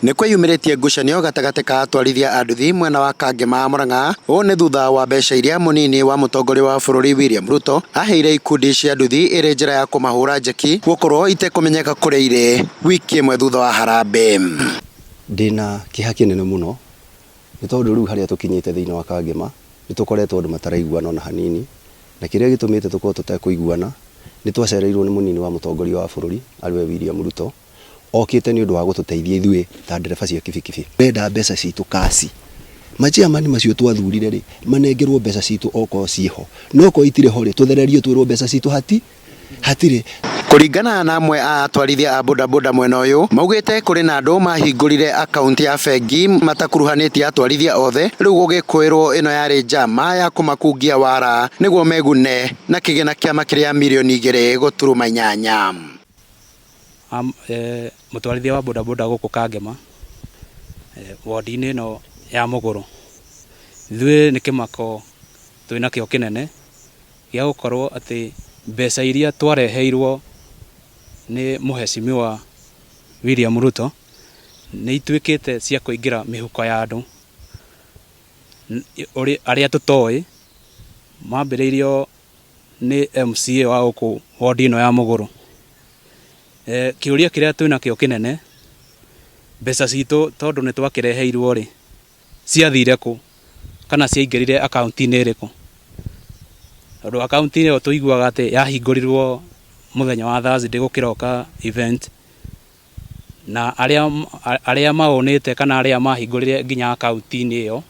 Nĩ kwĩyumĩrĩtie ngucanio gatagatĩ ka atwarithia a nduthi mwena wa Kangema Murang'a. Ũũ nĩ thutha wa mbeca iria munini wa mũtongoria wa bũrũri William Ruto aheire ikundi cia nduthi ĩrĩ njĩra ya kũmahũra njeki gũkorwo itekũmenyeka kũrĩa irĩ wiki ĩmwe thutha wa harambe. Ndĩna kĩeha kĩnene mũno nĩ tondũ rĩu harĩa tũkinyĩte thĩinĩ wa Kangema nĩ tũkoretwo andũ mataraiguana ona hanini, na kĩrĩa gĩtũmĩte tũkorwo tũtekũiguana nĩ twacereirwo nĩ munini wa mũtongoria wa bũrũri ariwe William Ruto okĩte nĩ ũndũ wa gũtũteithia ithuĩ ta ndereba cia kibikibi. Wenda mbeca citũ kasi maciamani macio twathurire rĩ manengerwo mbeca citũ oko ciĩho, no ko itirĩ ho rĩ tũthererio twĩrwo mbeca citũ hatirĩ. Kũringana na amwe a atwarithia a bodaboda mwena ũyũ maugĩte kũrĩ na andũ mahingũrire akaunti ya bengi matakuruhanĩtie atwarithia othe, rĩu gũgĩkwĩrwo ĩno yarĩ njama ya kũmakungia wara nĩguo megune na kĩgĩna kĩa makĩria milioni 2.8. Mũtwarithia wa bodaboda gũkũ Kangema wodi-inĩ ĩno ya Mũgũrũ, ithuĩ nĩ kĩmako twĩna kĩo kĩnene gĩa gũkorwo atĩ mbeca iria twareheirwo nĩ mũhecimiwa William Ruto nĩ ituĩkĩte cia kũingĩra mĩhuko ya andũ arĩa tũtoĩ, mambĩrĩirio nĩ MCA wa gũkũ wodi ĩno ya Mũgũrũ. Kĩũria kĩrĩa twĩna kĩo kĩnene, mbeca citũ tondũ nĩ twakĩreheirwo rĩ ciathire kũ kana ciaingĩrire akaunti-inĩ ĩrĩkũ? Tondũ akaunti ĩyo tũiguaga atĩ yahingũrirwo mũthenya wa Thursday gũkĩroka event, na arĩa maonete kana arĩa mahingũrire nginya akaunti-inĩ ĩyo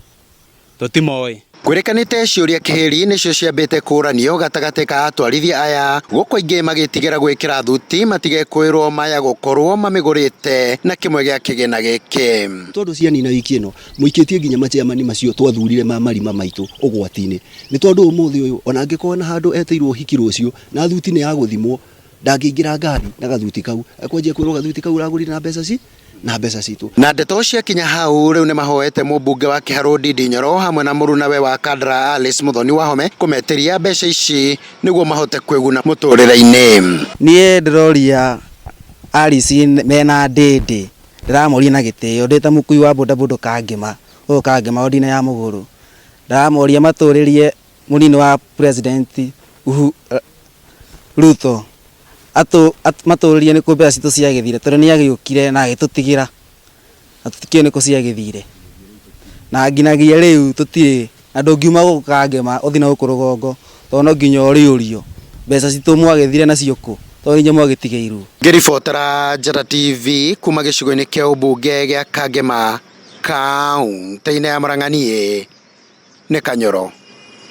tũtimoĩ. Kwĩrĩkanĩte ciũria kĩhĩri nĩcio ciambĩte kũranio gatagatĩ ka atwarithia aya, gũkũ aingĩ magĩtigĩra gwĩkĩra thuti matige kwĩrwo maya gũkorwo mamĩgũrĩte na kĩmwe gĩa kĩgĩna gĩkĩ. Tondũ cianina wiki ĩno mũikĩtie nginya maciamani macio twathurire ma marima maitũ ũgwati-inĩ, nĩ tondũ ũmũthĩ ũyũ ona angĩkorwo na handũ eteirwo ũhiki rũciũ na thuti nĩ ya gũthimwo ndangĩingĩra ngari na gathuti kau, ekwanjia kwĩrwo gathuti kau ũragũrire na mbeca citũ. Na ndeto ciakinya hau rĩu nĩ mahoete mũmbunge wa Kĩharũ Ndindi Nyoro hamwe na mũrunawe wa Kandara Alice Muthoni Wahome kũmeteria mbeca ici nĩguo mahote kwĩguna mũtũrĩre-inĩ. Niĩ ndĩroria Alice mena Ndindi, ndĩramoria na gĩtĩo ndĩta mũkui wa bodaboda Kangema gũkũ Kangema wodi-inĩ ya Mũgũrũ, ndĩramoria matũrĩrie munini wa president Ruto matũrĩrie nĩ kũ mbeca citũ ciagĩthire, tondũ nĩ agĩũkire na agĩtũtigĩra na tũtikĩũĩ nĩ kũ ciagĩthire, na nginyagia rĩu tũtirĩ na ndũngiuma gũkũ Kangema ũthiĩ na gũkũ rũgongo tondũ no nginya ũrĩũrio mbeca citũ mwagĩthire nacio kũ tondũ inyuĩ mwagĩtigĩirwo. Ngĩribotera Njata TV kuma gĩcigo-inĩ kĩa ũmbunge gĩa Kangema kaunti-inĩ ya Murang'a, niĩ nĩ Kanyoro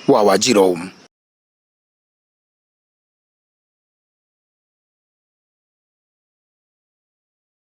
wa Wanjirũ.